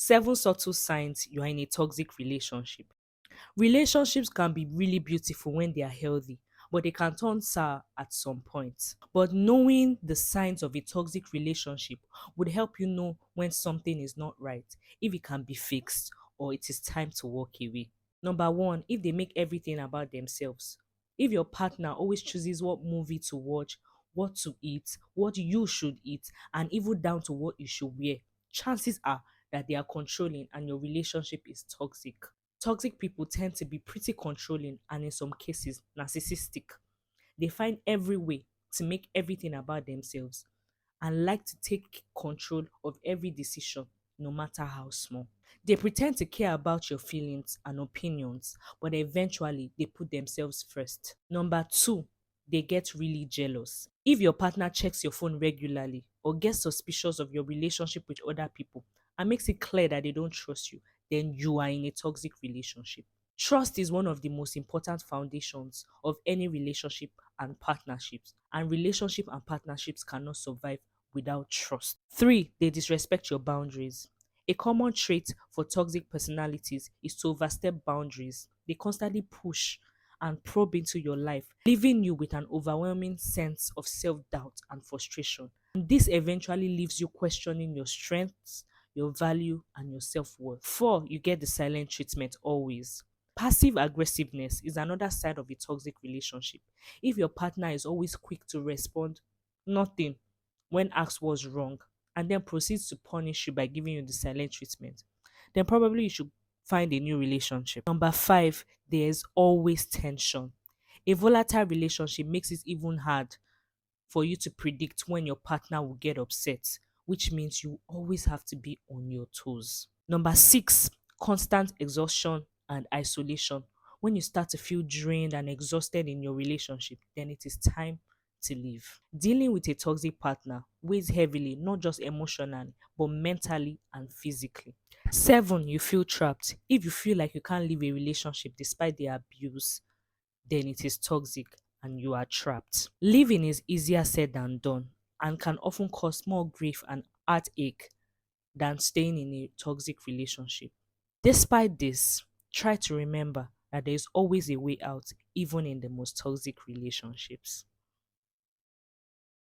7 subtle signs you are in a toxic relationship. Relationships can be really beautiful when they are healthy, but they can turn sour at some point. But knowing the signs of a toxic relationship would help you know when something is not right, if it can be fixed, or it is time to walk away. Number one, if they make everything about themselves. If your partner always chooses what movie to watch, what to eat, what you should eat, and even down to what you should wear, chances are that they are controlling and your relationship is toxic. Toxic people tend to be pretty controlling and in some cases narcissistic. They find every way to make everything about themselves and like to take control of every decision, no matter how small. They pretend to care about your feelings and opinions, but eventually they put themselves first. Number two, they get really jealous. If your partner checks your phone regularly or gets suspicious of your relationship with other people and makes it clear that they don't trust you, then you are in a toxic relationship. Trust is one of the most important foundations of any relationship and partnerships, and relationship and partnerships cannot survive without trust. Three, they disrespect your boundaries. A common trait for toxic personalities is to overstep boundaries. They constantly push and probe into your life, leaving you with an overwhelming sense of self doubt and frustration. And this eventually leaves you questioning your strengths, your value, and your self worth. Four, you get the silent treatment always. Passive aggressiveness is another side of a toxic relationship. If your partner is always quick to respond, nothing, when asked what's wrong, and then proceeds to punish you by giving you the silent treatment, then probably you should find a new relationship. Number five, there is always tension. A volatile relationship makes it even hard for you to predict when your partner will get upset, which means you always have to be on your toes. Number six, constant exhaustion and isolation. When you start to feel drained and exhausted in your relationship, then it is time to leave. Dealing with a toxic partner weighs heavily, not just emotionally, but mentally and physically. Seven, you feel trapped. If you feel like you can't leave a relationship despite the abuse, then it is toxic and you are trapped. Living is easier said than done and can often cause more grief and heartache than staying in a toxic relationship. Despite this, try to remember that there is always a way out, even in the most toxic relationships.